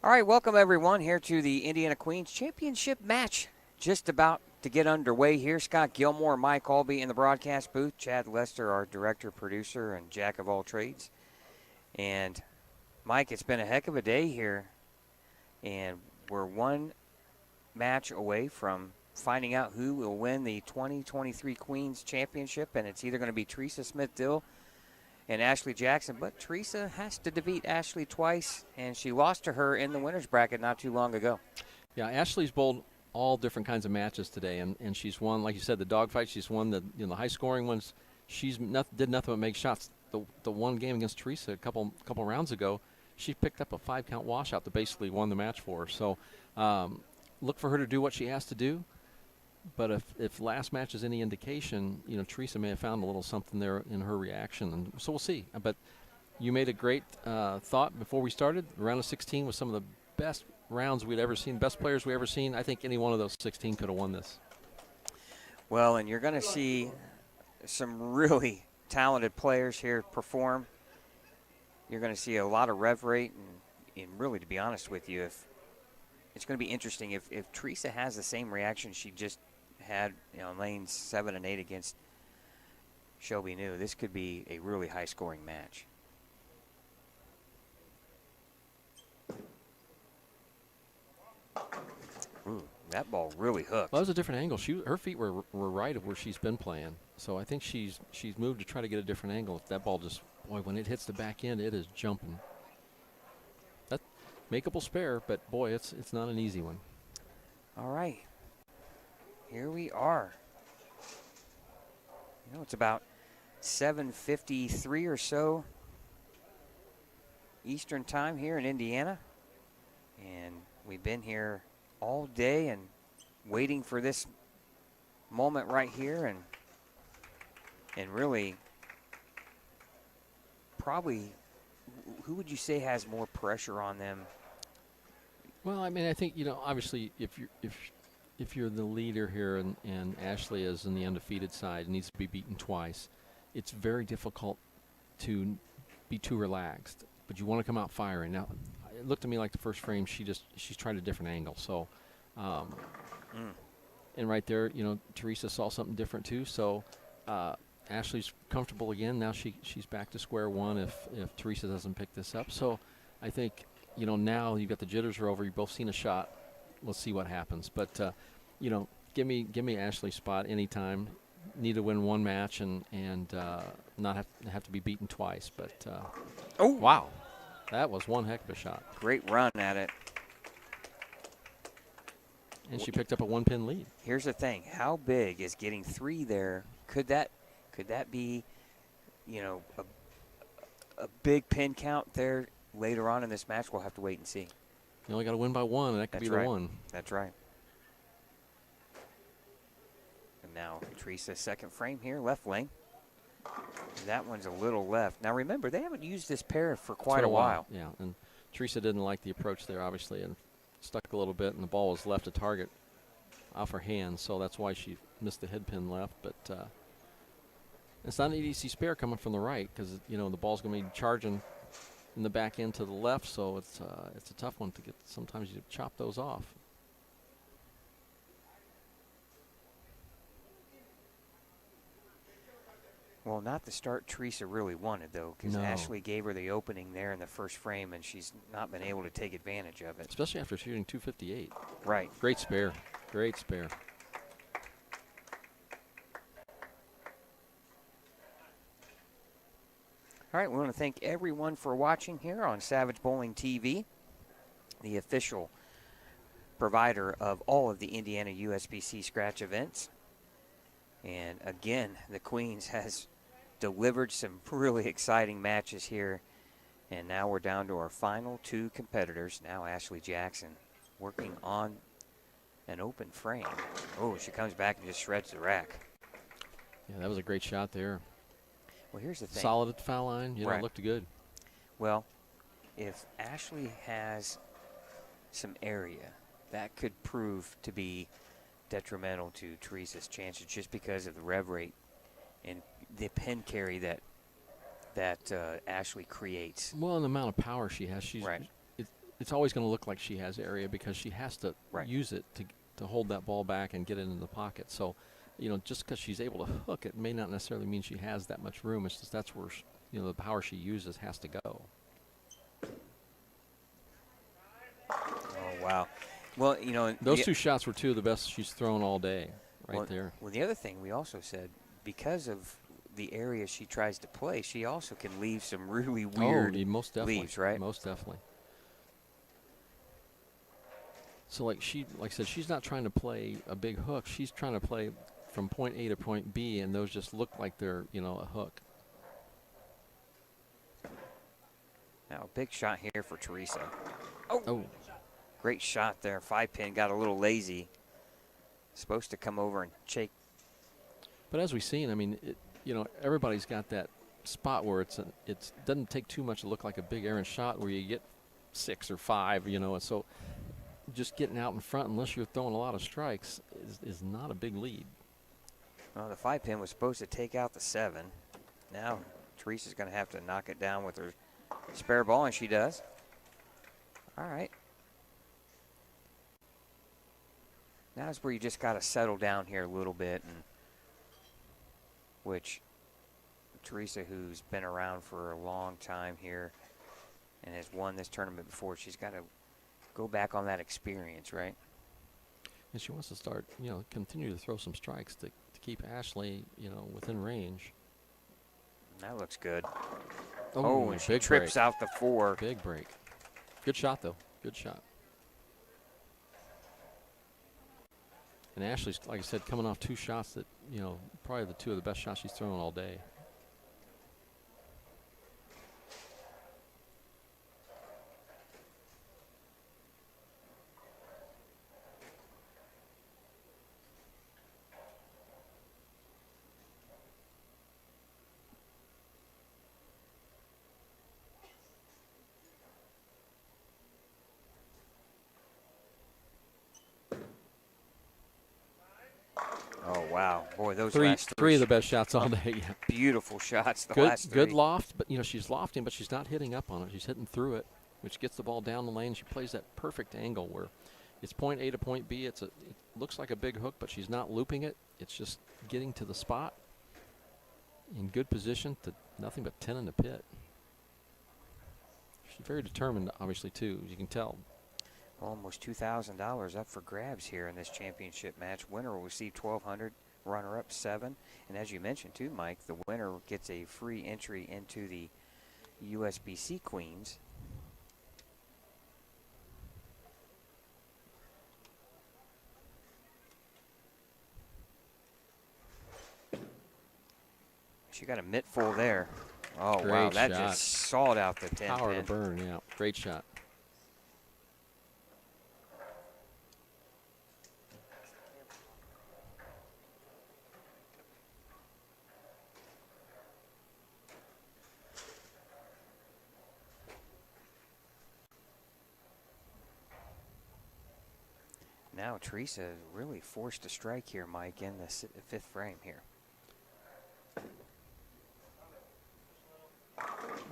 All right, welcome everyone here to the Indiana Queens Championship match. Just about to get underway here. Scott Gilmore, Mike Aulby in the broadcast booth. Chad Lester, our director, producer, and jack of all trades. And Mike, it's been a heck of a day here. And we're one match away from finding out who will win the 2023 Queens Championship. And it's either going to be Teresa Smith-Dill and Ashley Jackson, but Teresa has to defeat Ashley twice, and she lost to her in the winner's bracket not too long ago. Yeah, Ashley's bowled all different kinds of matches today, and she's won, like you said, the dogfight. She's won the the high-scoring ones. She's did nothing but make shots. The one game against Teresa a couple rounds ago, she picked up a 5-count washout that basically won the match for her. So look for her to do what she has to do. But if last match is any indication, Teresa may have found a little something there in her reaction, and so we'll see. But you made a great thought before we started. The round of 16 was some of the best rounds we'd ever seen, best players we ever seen. I think any one of those 16 could have won this. Well, and you're going to see some really talented players here perform. You're going to see a lot of rev rate, and really, to be honest with you, it's going to be interesting if Teresa has the same reaction she just had in lanes 7 and 8 against Shelby New. This could be a really high-scoring match. Ooh, that ball really hooked. Well, that was a different angle. Her feet were right of where she's been playing. So I think she's moved to try to get a different angle. That ball just, boy, when it hits the back end, it is jumping. That makeable spare, but boy, it's not an easy one. All right. Here we are. It's about 7:53 or so Eastern time here in Indiana. And we've been here all day and waiting for this moment right here, and really probably, who would you say has more pressure on them? Well, I mean, I think, obviously if you're the leader here and Ashley is in the undefeated side and needs to be beaten twice, it's very difficult to be too relaxed. But you want to come out firing. Now, it looked to me like the first frame she's tried a different angle. So, and right there, Teresa saw something different too. So, Ashley's comfortable again. Now she's back to square one if Teresa doesn't pick this up. So, I think now you've got the jitters are over. You've both seen a shot. Let's see what happens. But, give me Ashley's spot anytime. Need to win one match and not have to be beaten twice. But, oh, wow. That was one heck of a shot. Great run at it. And she picked up a one-pin lead. Here's the thing. How big is getting 3 there? Could that be, a big pin count there later on in this match? We'll have to wait and see. You only got to win by one, and that could be the one. That's right. And now Teresa's second frame here, left lane. That one's a little left. Now remember, they haven't used this pair for quite a while. Yeah, and Teresa didn't like the approach there, obviously, and stuck a little bit, and the ball was left to target off her hand, so that's why she missed the head pin left. But it's not an EDC spare coming from the right because, the ball's going to be charging in the back end to the left, so it's a tough one to get. Sometimes you chop those off. Well, not the start Teresa really wanted, though, because Ashley gave her the opening there in the first frame, and she's not been able to take advantage of it. Especially after shooting 258. Right. Great spare. Great spare. All right, we want to thank everyone for watching here on Savage Bowling TV, the official provider of all of the Indiana USBC scratch events. And again, the Queens has delivered some really exciting matches here. And now we're down to our final 2 competitors. Now Ashley Jackson working on an open frame. Oh, she comes back and just shreds the rack. Yeah, that was a great shot there. Well, here's the thing. Solid at the foul line. It looked good. Well, if Ashley has some area, that could prove to be detrimental to Teresa's chances just because of the rev rate and the pin carry that Ashley creates. Well, and the amount of power she has. She's right. it's always going to look like she has area because she has to Right. use it to hold that ball back and get it in the pocket. So, just because she's able to hook it may not necessarily mean she has that much room. It's just that's where the power she uses has to go. Oh, wow. Well, Those two shots were two of the best she's thrown all day, right there. Well, the other thing we also said, because of the area she tries to play, she also can leave some really weird most definitely. leaves, right? Most definitely. So like I said, she's not trying to play a big hook. She's trying to play from point A to point B, and those just look like they're, a hook. Now, a big shot here for Teresa. Oh. Great shot there. 5-pin got a little lazy. Supposed to come over and shake. But as we've seen, I mean, everybody's got that spot where it doesn't take too much to look like a big errant shot where you get 6 or 5, and so just getting out in front, unless you're throwing a lot of strikes, is not a big lead. Well, the 5-pin was supposed to take out the 7. Now Teresa's going to have to knock it down with her spare ball, and she does. All right. Now is where you just got to settle down here a little bit, and which Teresa, who's been around for a long time here and has won this tournament before, she's got to go back on that experience, right? And she wants to start, continue to throw some strikes to keep Ashley, within range. That looks good. Oh, and she big trips break. out the 4. Big break. Good shot, though. Good shot. And Ashley's, like I said, coming off 2 shots that, probably the 2 of the best shots she's thrown all day. Oh, wow. Boy, those Three last of the best shots all day. Yeah. Beautiful shots, the last 3. Good loft, but, she's lofting, but she's not hitting up on it. She's hitting through it, which gets the ball down the lane. She plays that perfect angle where it's point A to point B. It looks like a big hook, but she's not looping it. It's just getting to the spot in good position to nothing but 10 in the pit. She's very determined, obviously, too, as you can tell. Almost $2,000 up for grabs here in this championship match. Winner will receive $1,200, runner-up 7. And as you mentioned, too, Mike, the winner gets a free entry into the USBC Queens. She got a mitt full there. Oh, Great wow, that shot. just sawed out the 10 Power pin. to burn, yeah. Great shot. Now Teresa is really forced to strike here, Mike, in the 5th frame here.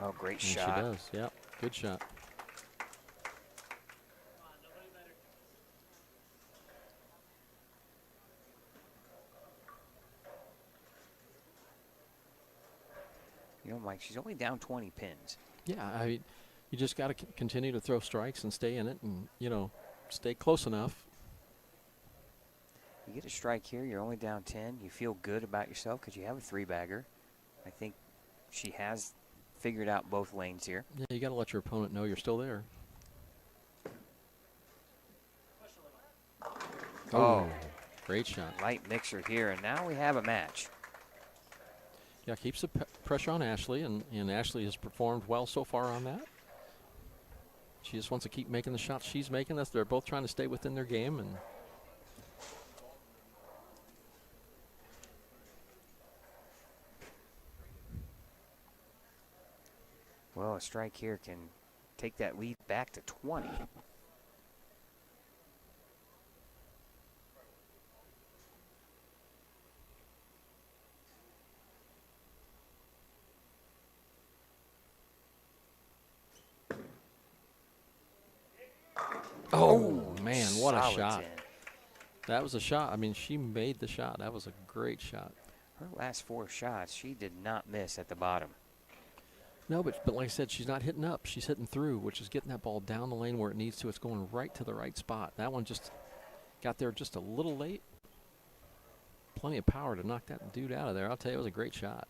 Oh, great shot. She does, yep. Good shot. Mike, she's only down 20 pins. Yeah, I mean, you just got to continue to throw strikes and stay in it and, stay close enough. You get a strike here, you're only down 10. You feel good about yourself because you have a 3-bagger. I think she has figured out both lanes here. Yeah, you got to let your opponent know you're still there. Oh, great shot. Light mixer here, and now we have a match. Yeah, keeps the pressure on Ashley, and Ashley has performed well so far on that. She just wants to keep making the shots she's making. They're both trying to stay within their game, and well, a strike here can take that lead back to 20. Oh, man, what a solid shot. 10. That was a shot. I mean, she made the shot. That was a great shot. Her last 4 shots, she did not miss at the bottom. No, but like I said, she's not hitting up. She's hitting through, which is getting that ball down the lane where it needs to. It's going right to the right spot. That one just got there just a little late. Plenty of power to knock that dude out of there. I'll tell you, it was a great shot.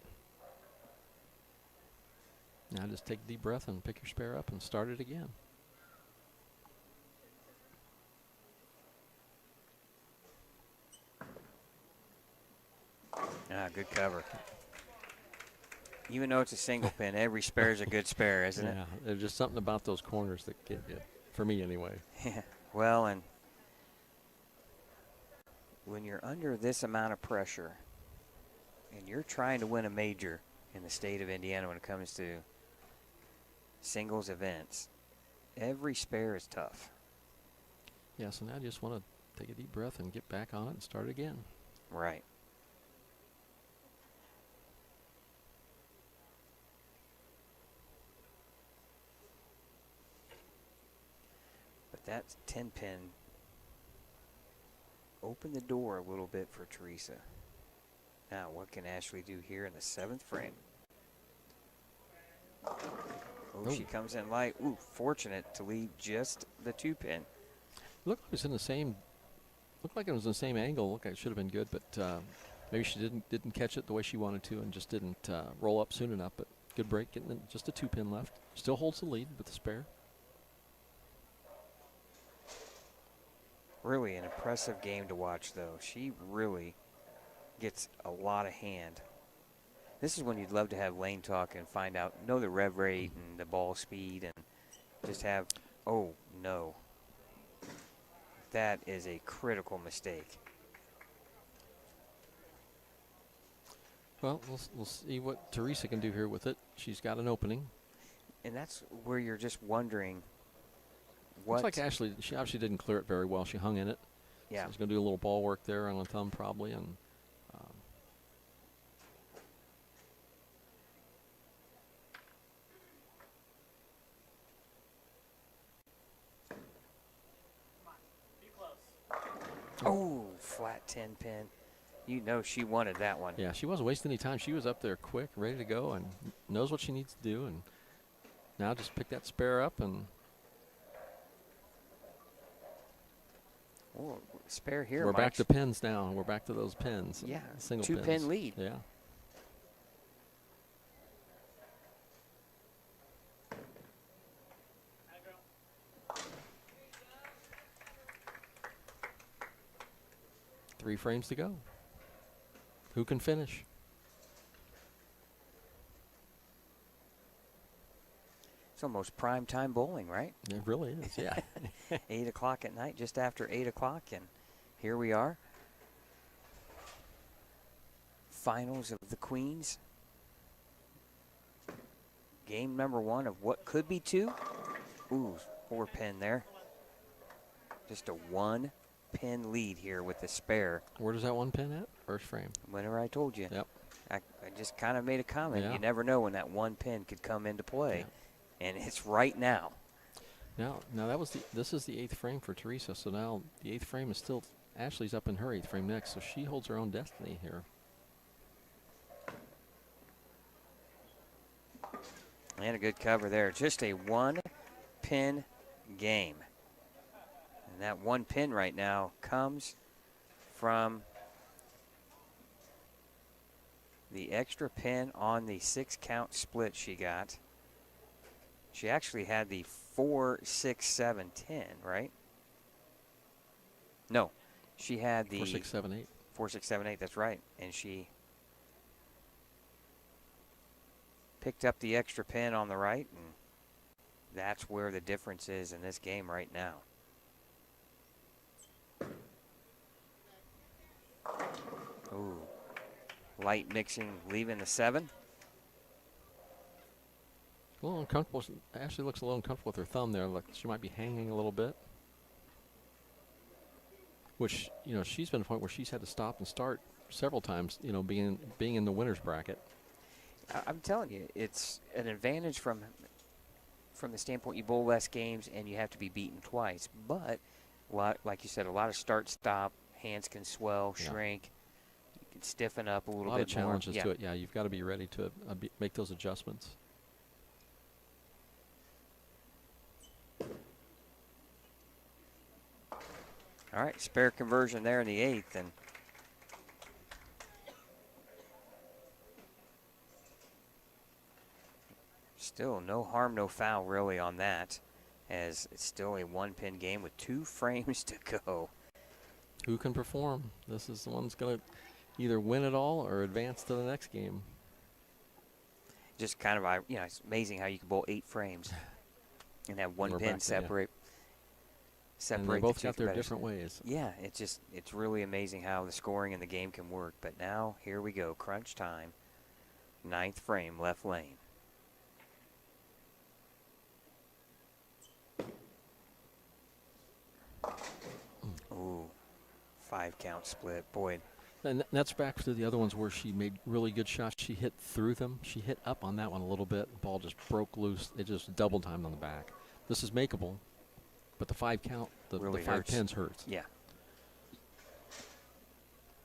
Now just take a deep breath and pick your spare up and start it again. Good cover. Even though it's a single pin, every spare is a good spare, isn't it? Yeah, there's just something about those corners that get you, for me anyway. Yeah. Well, and when you're under this amount of pressure and you're trying to win a major in the state of Indiana when it comes to singles events, every spare is tough. Yeah, so now I just want to take a deep breath and get back on it and start again. Right. But that 10 pin opened the door a little bit for Teresa. Now, what can Ashley do here in the 7th frame? Oh, she comes in light. Ooh, fortunate to leave just the 2 pin. Looked like it was in the same. Looked like it was in the same angle. Look, it should have been good, but maybe she didn't catch it the way she wanted to, and just didn't roll up soon enough. But good break, getting in, just a 2 pin left. Still holds the lead with the spare. Really an impressive game to watch, though. She really gets a lot of hand. This is when you'd love to have lane talk and find out, know the rev rate and the ball speed, and just have, oh, no. That is a critical mistake. Well, we'll see what Teresa can do here with it. She's got an opening. And that's where you're just wondering what. Looks like Ashley, she obviously didn't clear it very well. She hung in it. Yeah. So she's going to do a little ball work there on the thumb probably. And oh, flat 10 pin. You know she wanted that one. yeah, she wasn't wasting any time. She was up there quick, ready to go, and knows what she needs to do. And now just pick that spare up and Oh, spare here. we're Mike. back to pins now. We're back to those pins. Yeah, Single 2 pins. pin lead. Yeah. Three frames to go. Who can finish? It's almost prime time bowling, right? It really is, yeah. 8 o'clock at night, just after 8 o'clock, and here we are. Finals of the Queens. Game number 1 of what could be 2. Ooh, 4 pin there. Just a 1 pin lead here with the spare. Where does that 1 pin at? First frame. Whenever I told you. Yep. I just kind of made a comment. Yeah. You never know when that 1 pin could come into play. Yeah. And it's right now. Now that was this is the 8th frame for Teresa. So now the 8th frame is still, Ashley's up in her 8th frame next. So she holds her own destiny here. And a good cover there. Just a 1 pin game. And that 1 pin right now comes from the extra pin on the 6 count split she got. She actually had the 4, 6, 7, 10, right? No, she had the 4, 6, 7, 8. 4, 6, 7, 8, that's right. And she picked up the extra pin on the right, and that's where the difference is in this game right now. Ooh, light mixing, leaving the 7. A little uncomfortable. Ashley looks a little uncomfortable with her thumb there. Like she might be hanging a little bit. Which, you know, she's been at a point where she's had to stop and start several times, you know, being in the winner's bracket. I'm telling you, it's an advantage from from the standpoint you bowl less games and you have to be beaten twice. But, like you said, a lot of start-stop, hands can swell, shrink, you can stiffen up a little bit more. A lot of challenges to it. Yeah, you've got to be ready to make those adjustments. All right, spare conversion there in the 8th, and still no harm, no foul really on that, as it's still a 1-pin game with 2 frames to go. Who can perform? This is the one that's going to either win it all or advance to the next game. Just kind of, it's amazing how you can bowl 8 frames and have 1 pin separate. And they both got their different ways. Yeah, it's really amazing how the scoring in the game can work. But now, here we go, crunch time. 9th frame, left lane. Ooh, 5 count split, boy. And that's back to the other ones where she made really good shots. She hit through them. She hit up on that one a little bit. The ball just broke loose. It just double timed on the back. This is makeable. But the 5 count, the really 5 pins hurts. Yeah.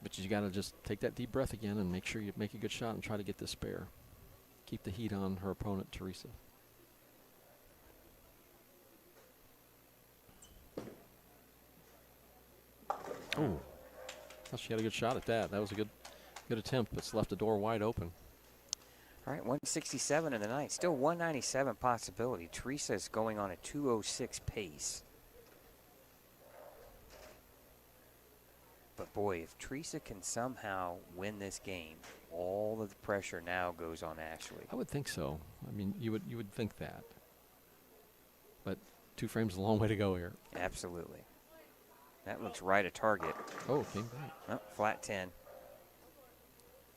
But you got to just take that deep breath again and make sure you make a good shot and try to get this spare. Keep the heat on her opponent, Teresa. Oh, she had a good shot at that. That was a good attempt, but it's left the door wide open. All right, 167 in the 9th. Still 197 possibility. Teresa is going on a 206 pace. But boy, if Teresa can somehow win this game, all of the pressure now goes on Ashley. I would think so. I mean, you would think that. But 2 frames is a long way to go here. Absolutely. That looks right at target. Oh, came back. Oh, flat 10.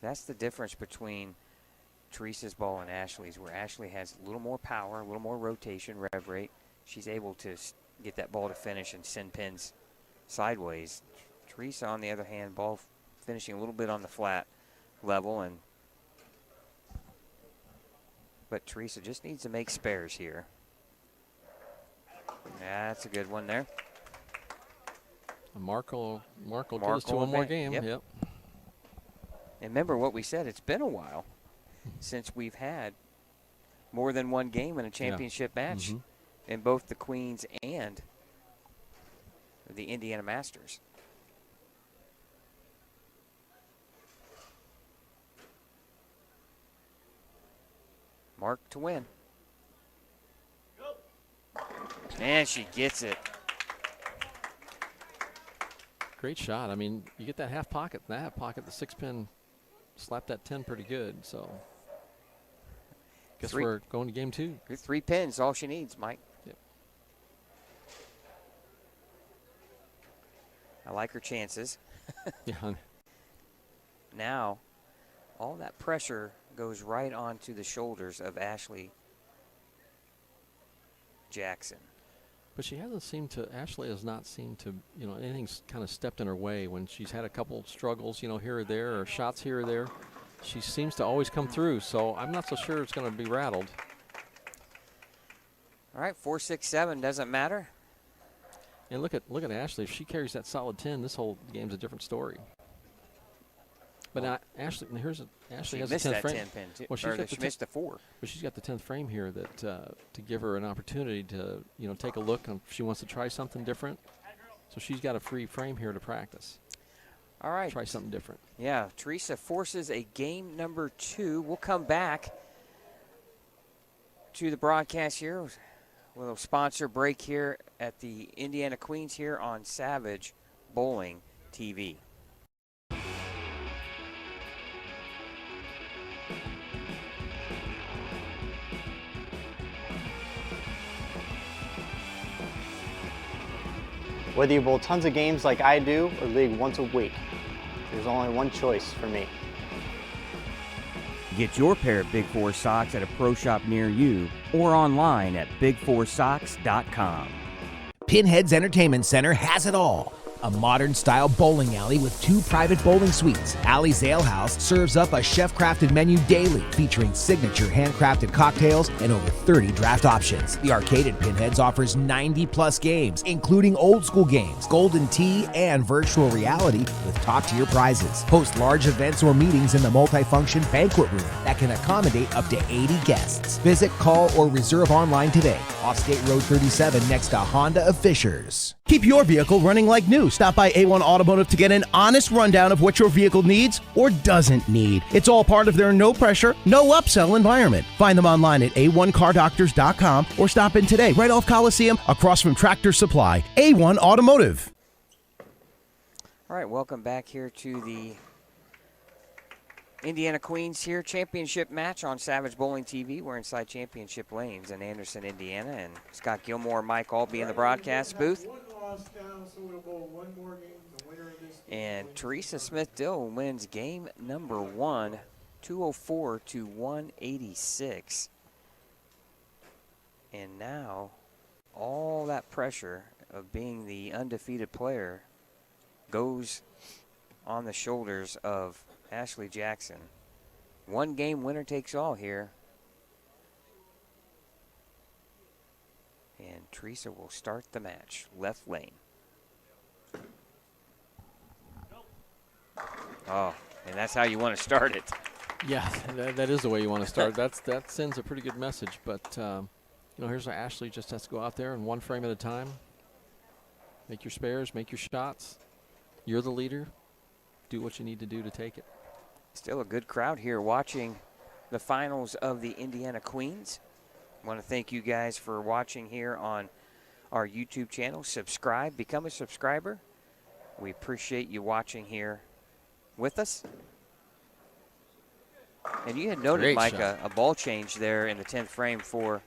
That's the difference between Teresa's ball and Ashley's, where Ashley has a little more power, a little more rotation, rev rate. She's able to get that ball to finish and send pins sideways. Teresa, on the other hand, ball finishing a little bit on the flat level, but Teresa just needs to make spares here. That's a good one there. Markle goes to one more game. Yep. And remember what we said, it's been a while since we've had more than one game in a championship match in both the Queens and the Indiana Masters. Mark to win. And she gets it. Great shot. I mean, you get that half pocket. In that half pocket, the 6-pin slapped that 10 pretty good. So, guess we're going to game 2. 3 pins, all she needs, Mike. Yep. I like her chances. Yeah. Now, all that pressure goes right onto the shoulders of Ashley Jackson. But Ashley has not seemed to, anything's kind of stepped in her way when she's had a couple struggles, here or there, or shots here or there. She seems to always come through, so I'm not so sure it's going to be rattled. All right, 4-6-7 doesn't matter. And look at Ashley. If she carries that solid 10, this whole game's a different story. But now Ashley has a 10th frame. 10 pin too. Well, she missed the 4. But she's got the 10th frame here that to give her an opportunity to take a look if she wants to try something different. So she's got a free frame here to practice. All right. Try something different. Yeah, Teresa forces a game number 2. We'll come back to the broadcast here with a sponsor break here at the Indiana Queens here on Savage Bowling TV. Whether you bowl tons of games like I do or league once a week, there's only one choice for me. Get your pair of Big 4 socks at a pro shop near you or online at big4socks.com. PinHeads Entertainment Center has it all. a modern-style bowling alley with 2 private bowling suites. Alley's Ale House serves up a chef-crafted menu daily, featuring signature handcrafted cocktails and over 30 draft options. The arcade at PinHeads offers 90-plus games, including old-school games, Golden Tee, and virtual reality with top-tier prizes. Host large events or meetings in the multifunction banquet room that can accommodate up to 80 guests. Visit, call, or reserve online today. Off State Road 37 next to Honda of Fishers. Keep your vehicle running like new. Stop by A1 Automotive to get an honest rundown of what your vehicle needs or doesn't need. It's all part of their no pressure, no upsell environment. Find them online at a1cardoctors.com or stop in today right off Coliseum across from Tractor Supply. A1 Automotive. All right, welcome back here to the Indiana Queens here championship match on Savage Bowling TV. We're inside championship lanes in Anderson, Indiana, and Scott Gilmore, Mike Aulby in the broadcast booth. And Teresa Smith-Dill wins game number 1, 204 to 186. And now all that pressure of being the undefeated player goes on the shoulders of Ashley Jackson. One game winner takes all here. And Teresa will start the match. Left lane. Oh, and that's how you want to start it. Yeah, that is the way you want to start. That sends a pretty good message. But, here's where Ashley just has to go out there and one frame at a time. Make your spares, make your shots. You're the leader. Do what you need to do to take it. Still a good crowd here watching the finals of the Indiana Queens. I want to thank you guys for watching here on our YouTube channel. Subscribe, become a subscriber. We appreciate you watching here with us. And you had noted, Great Mike, shot. a ball change there in the 10th frame for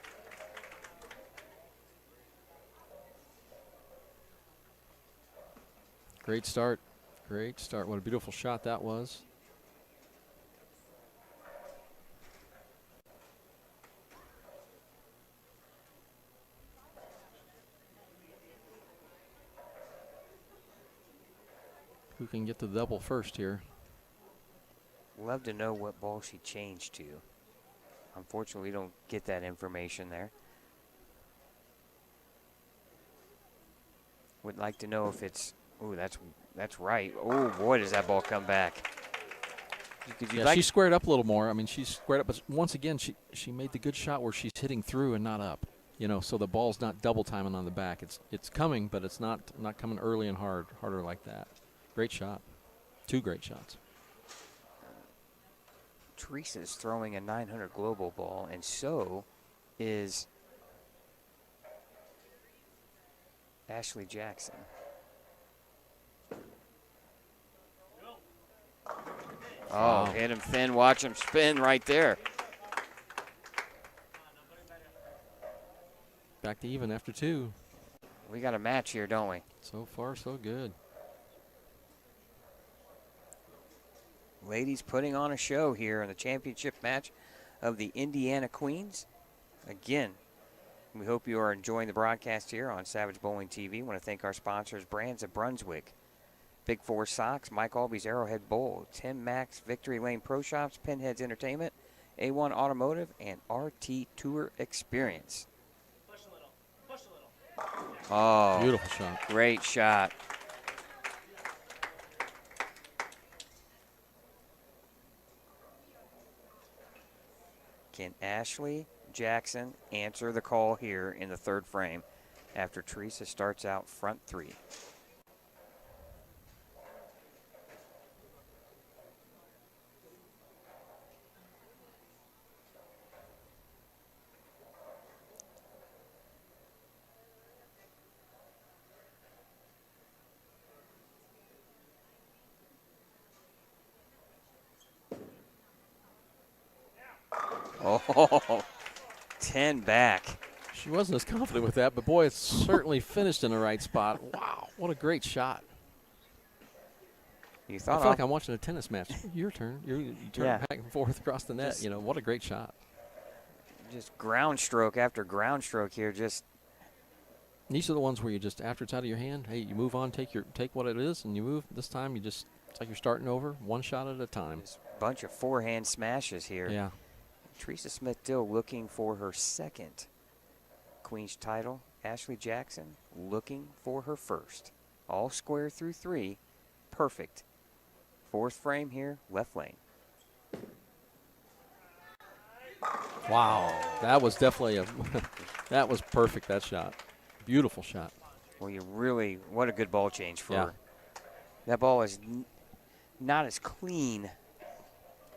Great start. Great start. What a beautiful shot that was. Who can get the double first here? Love to know what ball she changed to. Unfortunately, we don't get that information there. Would like to know if it's, oh, that's right. Oh, boy, does that ball come back. Yeah, she squared up a little more. I mean, she's squared up, but once again, she made the good shot where she's hitting through and not up. So the ball's not double timing on the back. It's coming, but it's not coming early and harder like that. Great shot. 2 great shots. Teresa's throwing a 900 global ball, and so is Ashley Jackson. Oh, hit him thin. Watch him spin right there. Back to even after 2. We got a match here, don't we? So far, so good. Ladies putting on a show here in the championship match of the Indiana Queens. Again, we hope you are enjoying the broadcast here on Savage Bowling TV. I want to thank our sponsors, Brands of Brunswick, Big 4 Socks, Mike Aulby's Arrowhead Bowl, Tim Mack's Victory Lane Pro Shops, PinHeads Entertainment, A1 Automotive, and RT Tour Experience. Push a little. Push a little. Oh, Beautiful shot. Great shot. Can Ashley Jackson answer the call here in the 3rd frame after Teresa starts out front 3? Oh, 10 back. She wasn't as confident with that, but boy, it's certainly finished in the right spot. Wow, what a great shot. You I thought feel like I'm watching a tennis match. Your turn. You turn Yeah. back and forth across the net. What a great shot. just ground stroke after ground stroke here, just These are the ones where you just, after it's out of your hand, hey, you move on, take what it is, and you move. This time, it's like you're starting over, one shot at a time. There's a bunch of forehand smashes here. Yeah. Teresa Smith-Dill looking for her second Queen's title. Ashley Jackson looking for her first. All square through 3. Perfect. Fourth frame here, left lane. Wow. That was definitely that was perfect, that shot. Beautiful shot. Well, what a good ball change for Yeah. her. That ball is not as clean.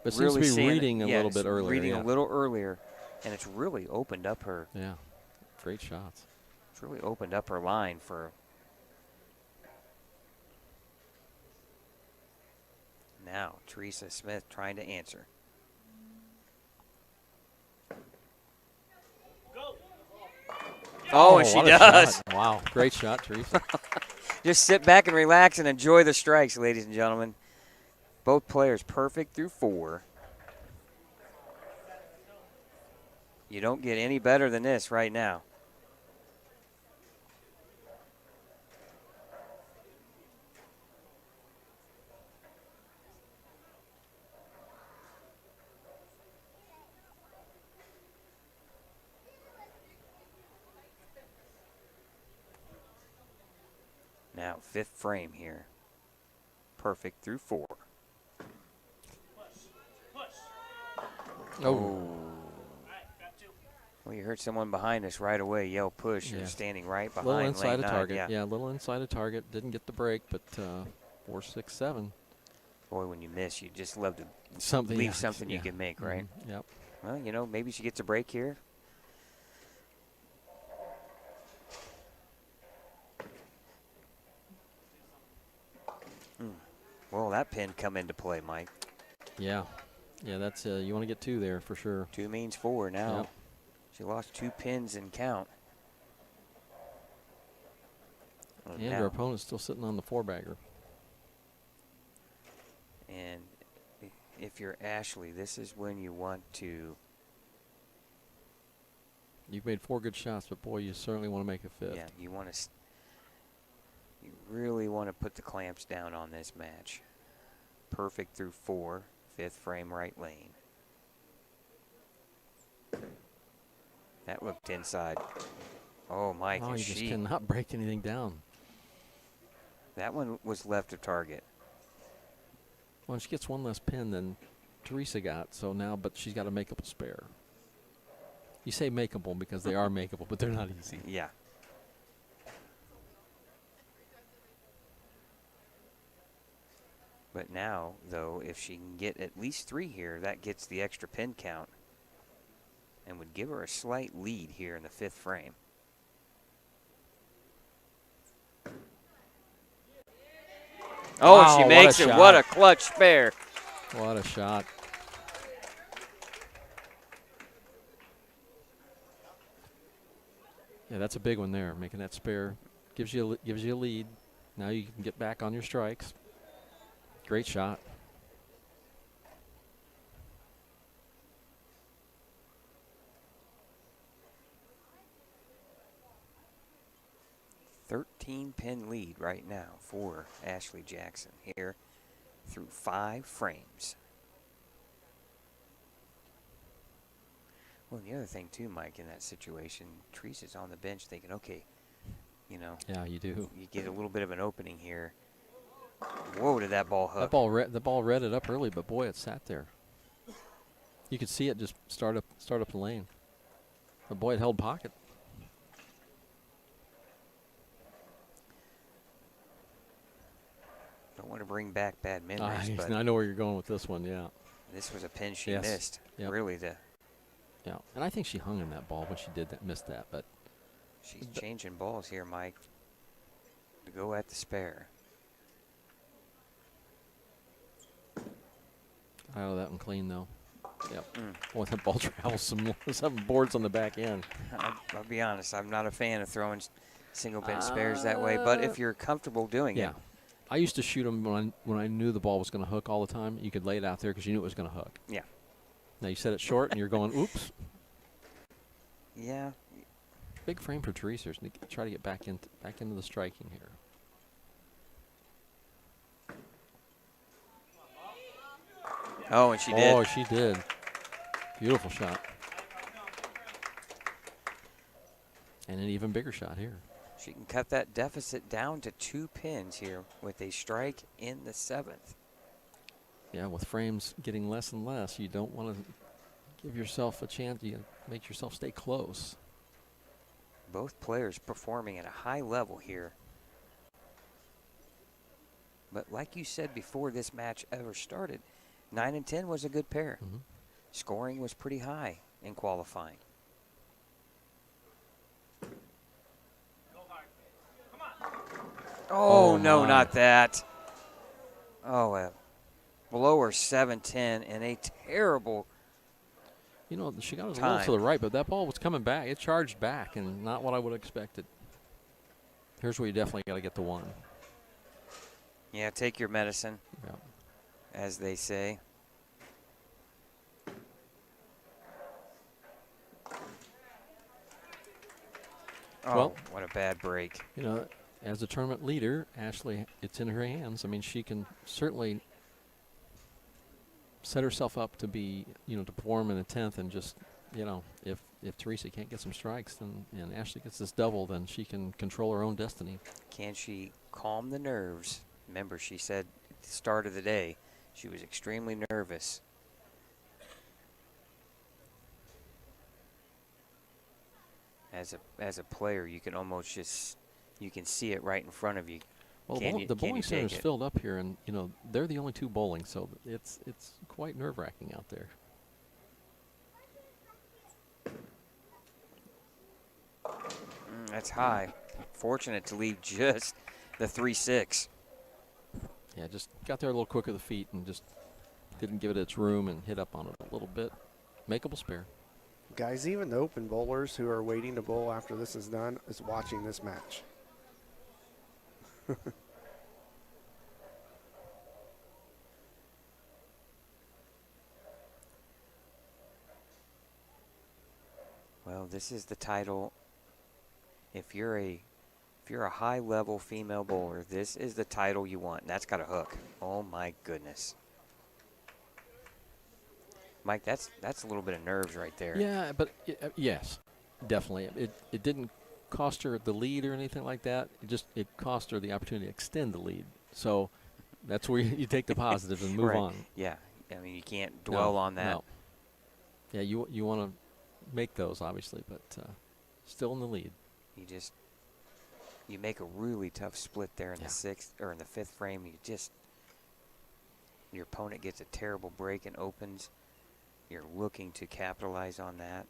But seems to be sand- reading a yeah, little it's bit earlier. Reading yeah. a little earlier, and it's really opened up her. Yeah. Great shots. It's really opened up her line for. Now, Teresa Smith trying to answer. Go. Oh, and she what a does. shot. Wow. Great shot, Teresa. Just sit back and relax and enjoy the strikes, ladies and gentlemen. Both players perfect through 4. You don't get any better than this right now. Now, 5th frame here. Perfect through 4. Push. Oh. All right, got 2. Well, you heard someone behind us right away yell push. You're Yeah. standing right behind Little inside lane of 9. target. Yeah. A little inside of target. Didn't get the break, but 4, 6, 7. Boy, when you miss, you just love to Something. leave yeah, something you yeah. can make, right? Mhm, Yep. Well, maybe she gets a break here. Well, that pin come into play, Mike. Yeah. Yeah, that's you want to get 2 there for sure. 2 means 4 now. Yep. She lost 2 pins in count. And now- her opponent's still sitting on the 4-bagger. And if you're Ashley, this is when you want to. You've made 4 good shots, but boy, you certainly want to make a 5th. Yeah, you want to. You really want to put the clamps down on this match. Perfect through 4, 5th frame right lane. That looked inside. Oh, Mike, Oh, and you just she. cannot break anything down. That one was left of target. Well, she gets 1 less pin than Teresa got, so now, but she's got a makeable spare. You say makeable because they are makeable, but they're not easy. Yeah. But now, though, if she can get at least 3 here, that gets the extra pin count and would give her a slight lead here in the 5th frame. Oh, Wow, she what makes a it. shot. What a clutch spare. What a shot. Yeah, that's a big one there. Making that spare gives you a lead. Now you can get back on your strikes. Great shot. Pin lead right now for Ashley Jackson here through 5 frames. Well, and the other thing too, Mike, in that situation, Teresa's on the bench thinking, okay, Yeah, you do. you get a little bit of an opening here. Whoa, did that ball hook? The ball read it up early, but boy, it sat there. You could see it just start up the lane. But boy, it held pocket. Don't want to bring back bad memories, but I know where you're going with this one. Yeah. this was a pin she Yes. missed. Yep. Really, Yeah, and I think she hung in that ball when she did that, missed that. But she's changing balls here, Mike, to go at the spare. out of that one clean though. Yep. Mm. Boy, that ball travels some boards on the back end. I'll be honest, I'm not a fan of throwing single pin spares that way, but if you're comfortable doing Yeah. it. I used to shoot them when I knew the ball was going to hook all the time. You could lay it out there because you knew it was going to hook. Yeah. Now you set it short and you're going, oops. Yeah. big frame for Teresa. She needs to try to get back into the striking here. Oh, and she did. Oh, she did. Beautiful shot. And an even bigger shot here. She can cut that deficit down to 2 pins here with a strike in the 7th. Yeah, with frames getting less and less, you don't want to give yourself a chance. You make yourself stay close. Both players performing at a high level here. But like you said before this match ever started, 9 and 10 was a good pair. Mm-hmm. Scoring was pretty high in qualifying. Oh, no, my. not that. Oh, blower 7-10 and a terrible. You know, she got it a Time. little to the right, but that ball was coming back. It charged back, and not what I would have expected. Here's where you definitely got to get the one. Yeah, take your medicine, Yeah. as they say. Oh, Well, what a bad break. You know, as a tournament leader, Ashley, it's in her hands. I mean, she can certainly set herself up to be, to perform in the 10th, and just, if Teresa can't get some strikes, then and Ashley gets this double, then she can control her own destiny. Can she calm the nerves? Remember, she said at the start of the day she was extremely nervous. As a player, you can almost you can see it right in front of you. Well, Can the bowling you center is take it? filled up here, and they're the only two bowling, so it's quite nerve-wracking out there. That's high. Fortunate to leave just the 3-6. Yeah, just got there a little quick with the feet and just didn't give it its room and hit up on it a little bit. Makeable spare. Guys, even the open bowlers who are waiting to bowl after this is done is watching this match. Well, this is the title. If you're a high-level female bowler, this is the title you want. And that's got a hook. Oh my goodness. Mike, that's a little bit of nerves right there. Yeah, but yes, definitely. It didn't cost her the lead or anything like that. It cost her the opportunity to extend the lead. So that's where you take the positive and move Right. on. Yeah. I mean, you can't dwell on that. No. Yeah, you want to make those, obviously, but still in the lead. You make a really tough split there in the 6th or in the 5th frame. Your opponent gets a terrible break and opens. You're looking to capitalize on that.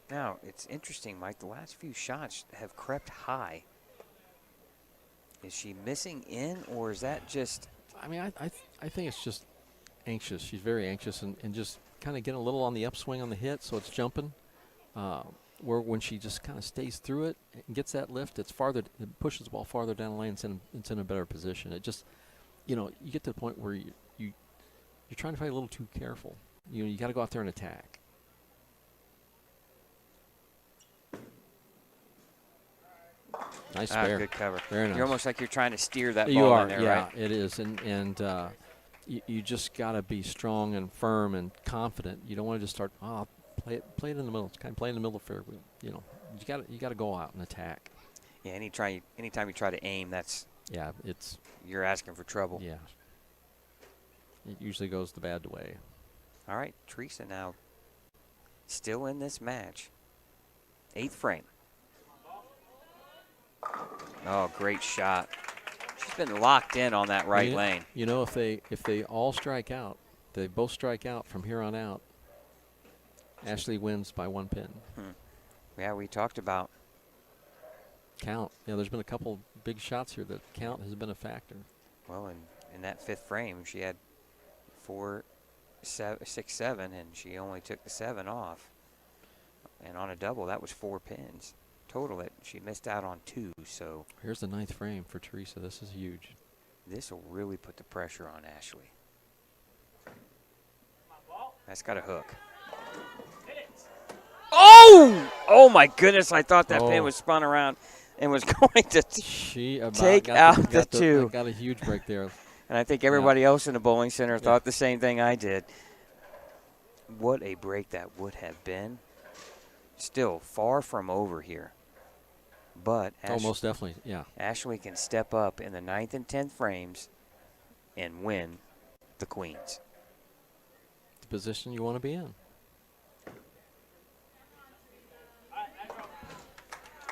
Now, it's interesting, Mike. The last few shots have crept high. Is she missing in, or is that just... I mean, I think it's just anxious. She's very anxious and just kind of getting a little on the upswing on the hit, so it's jumping. Where when she just kind of stays through it and gets that lift, it pushes the ball farther down the lane. It's in a better position. It just, you get to the point where you're trying to play a little too careful. You got to go out there and attack. Nice spare. Good cover. Very nice. You're almost like you're trying to steer that You ball are, in there, yeah, right? it is, and you just got to be strong and firm and confident. You don't want to just start play it in the middle. It's kind of play in the middle of the fairway. You got to go out and attack. Yeah, anytime you try to aim, you're asking for trouble. Yeah. It usually goes the bad way. All right, Teresa now still in this match. 8th frame. Oh, great shot. She's been locked in on that right lane. If they all strike out, they both strike out from here on out, Ashley wins by 1 pin. Yeah, we talked about count. There's been a couple big shots here that count has been a factor. Well, in that 5th frame, she had 4, 6, 7, and she only took the 7 off. And on a double, that was 4 pins. Total, she missed out on 2, so. Here's the 9th frame for Teresa. This is huge. This will really put the pressure on Ashley. That's got a hook. Oh! Oh, my goodness. I thought that pin was spun around and was going to take out the two. Got a huge break there. And I think everybody else in the bowling center thought the same thing I did. What a break that would have been. Still far from over here. But most definitely, yeah. Ashley can step up in the 9th and 10th frames and win the Queens. The position you want to be in.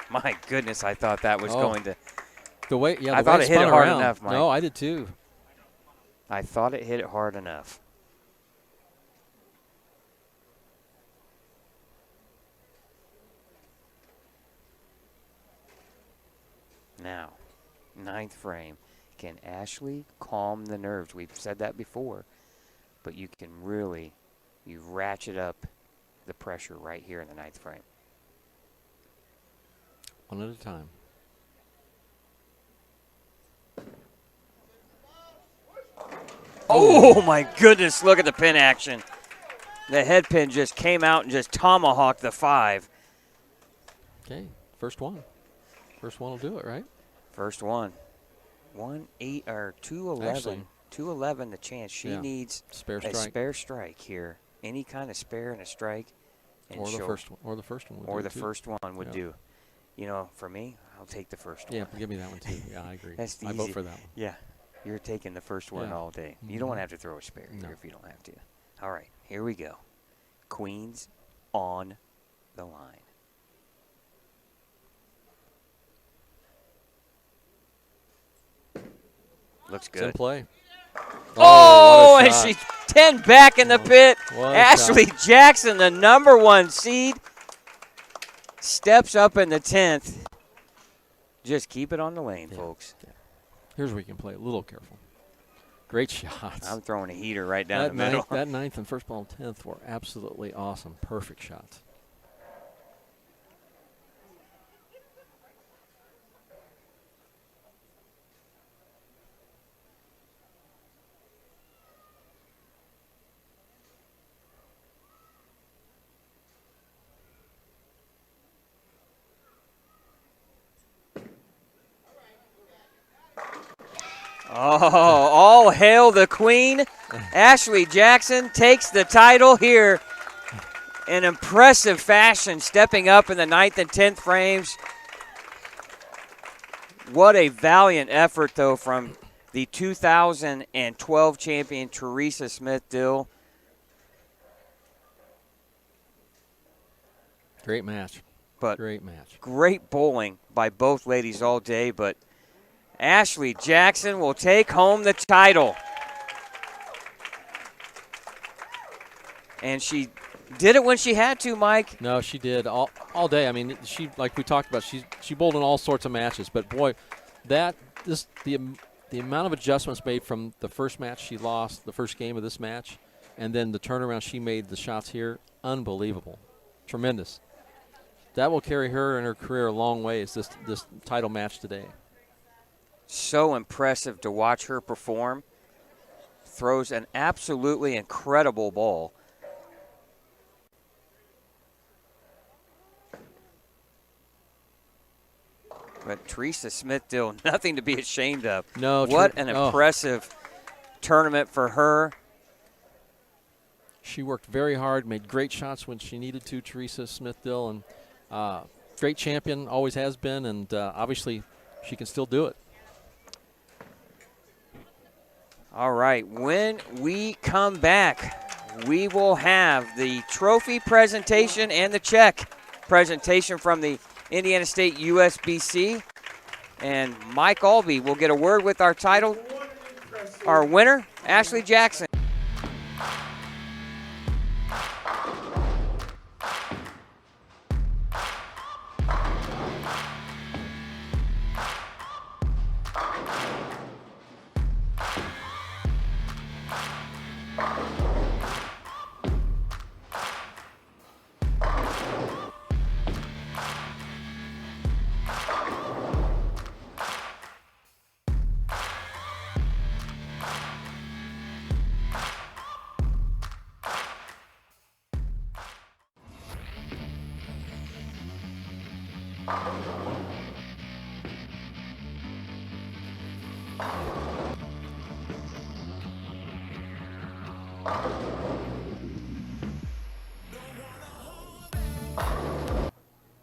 My goodness, I thought that was going to. The way, I thought it hit it hard enough, Mike. No, I did too. I thought it hit it hard enough. Now, 9th frame. Can Ashley calm the nerves? We've said that before, but you can really, you ratchet up the pressure right here in the 9th frame. One at a time. Oh my goodness, look at the pin action. The head pin just came out and just tomahawked the 5. Okay, first one. First one will do it, right? First one. 1-8 or 2-11. Actually, 2-11 the chance. She needs spare a spare strike here. Any kind of spare and a strike. And or the first one. Or the first one would or do the too. first one would do. You know, for me, I'll take the first one. Yeah, give me that one too. Yeah, I agree. That's I vote for that one. Yeah, you're taking the first one all day. You don't want to have to throw a spare here if you don't have to. All right, here we go. Queens on the line. Looks good. It's in play. Oh, and she's 10 back in the pit. What a Ashley shot. Jackson, the #1 seed, steps up in the 10th. Just keep it on the lane, folks. Here's where you can play a little careful. Great shots. I'm throwing a heater right down the middle. That 9th and first ball 10th were absolutely awesome. Perfect shots. Oh, all hail the queen. Ashley Jackson takes the title here in impressive fashion, stepping up in the 9th and 10th frames. What a valiant effort, though, from the 2012 champion, Teresa Smith-Dill. Great match. Great match. Great bowling by both ladies all day, but Ashley Jackson will take home the title. And she did it when she had to, Mike. No, she did all day. I mean, she, like we talked about, she bowled in all sorts of matches. But boy, the amount of adjustments made from the first match she lost, the first game of this match, and then the turnaround she made, the shots here, unbelievable, tremendous. That will carry her in her career a long ways. This title match today. So impressive to watch her perform. Throws an absolutely incredible ball. But Teresa Smith-Dill, nothing to be ashamed of. No, what an impressive tournament for her. She worked very hard, made great shots when she needed to, Teresa Smith-Dill, and great champion, always has been, and obviously she can still do it. All right, when we come back, we will have the trophy presentation and the check presentation from the Indiana State USBC. And Mike Aulby will get a word with our winner, Ashley Jackson.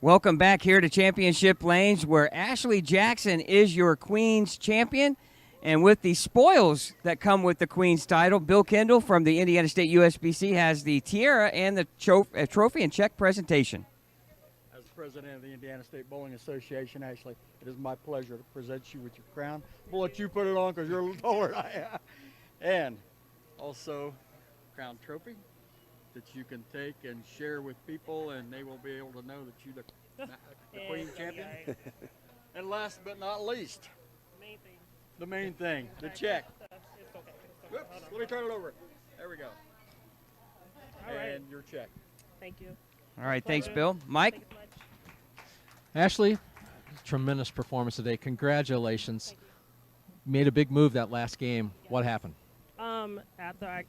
Welcome back here to Championship Lanes, where Ashley Jackson is your Queen's champion. And with the spoils that come with the Queen's title, Bill Kendall from the Indiana State USBC has the tiara and the trophy and check presentation. As president of the Indiana State Bowling Association, Ashley, it is my pleasure to present you with your crown. We'll let you put it on because you're a little taller than I am. And also, crown trophy that you can take and share with people, and they will be able to know that you're the Queen champion. And last but not least, the main thing, the check. Whoops, let me turn it over. There we go. And your check. Thank you. All right, thanks, Bill. Mike? Thank you so much. Ashley, tremendous performance today. Congratulations. Made a big move that last game. What happened? After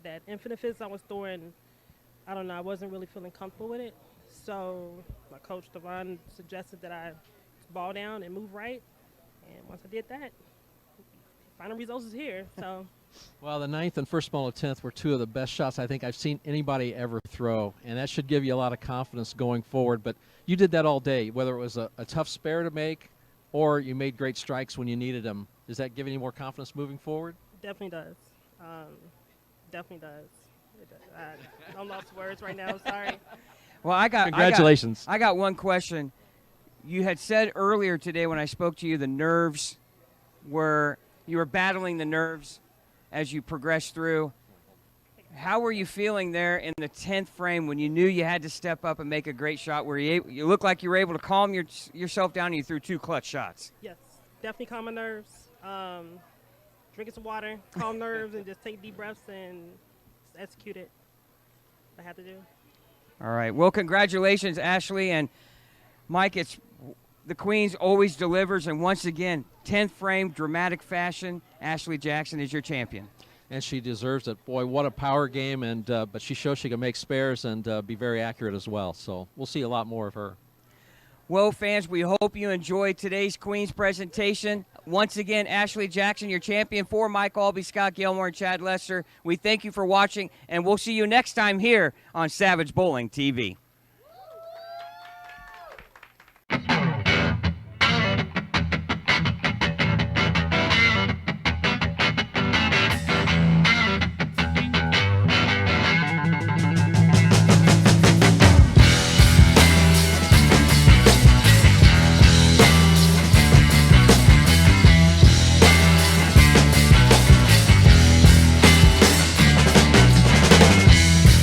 that infinite fist I was throwing, I don't know, I wasn't really feeling comfortable with it. So my coach Devon suggested that I ball down and move right. And once I did that, final results is here. So. Well, the 9th and first ball of 10th were two of the best shots I think I've seen anybody ever throw, and that should give you a lot of confidence going forward. But you did that all day, whether it was a tough spare to make or you made great strikes when you needed them. Does that give you any more confidence moving forward? Definitely does. Definitely does. I'm lost for words right now. Sorry. Well, Congratulations. I got one question. You had said earlier today when I spoke to you, you were battling the nerves as you progressed through. How were you feeling there in the 10th frame when you knew you had to step up and make a great shot? Where you looked like you were able to calm yourself down and you threw 2 clutch shots? Yes, definitely calm my nerves. Drinking some water, calm nerves, and just take deep breaths and just execute it. I had to do. All right. Well, congratulations, Ashley and Mike. It's the Queens always delivers, and once again, 10th frame, dramatic fashion. Ashley Jackson is your champion. And she deserves it. Boy, what a power game, and but she shows she can make spares and be very accurate as well. So we'll see a lot more of her. Well, fans, we hope you enjoyed today's Queens presentation. Once again, Ashley Jackson, your champion. For Mike Aulby, Scott Gilmore, and Chad Lester, we thank you for watching, and we'll see you next time here on Savage Bowling TV.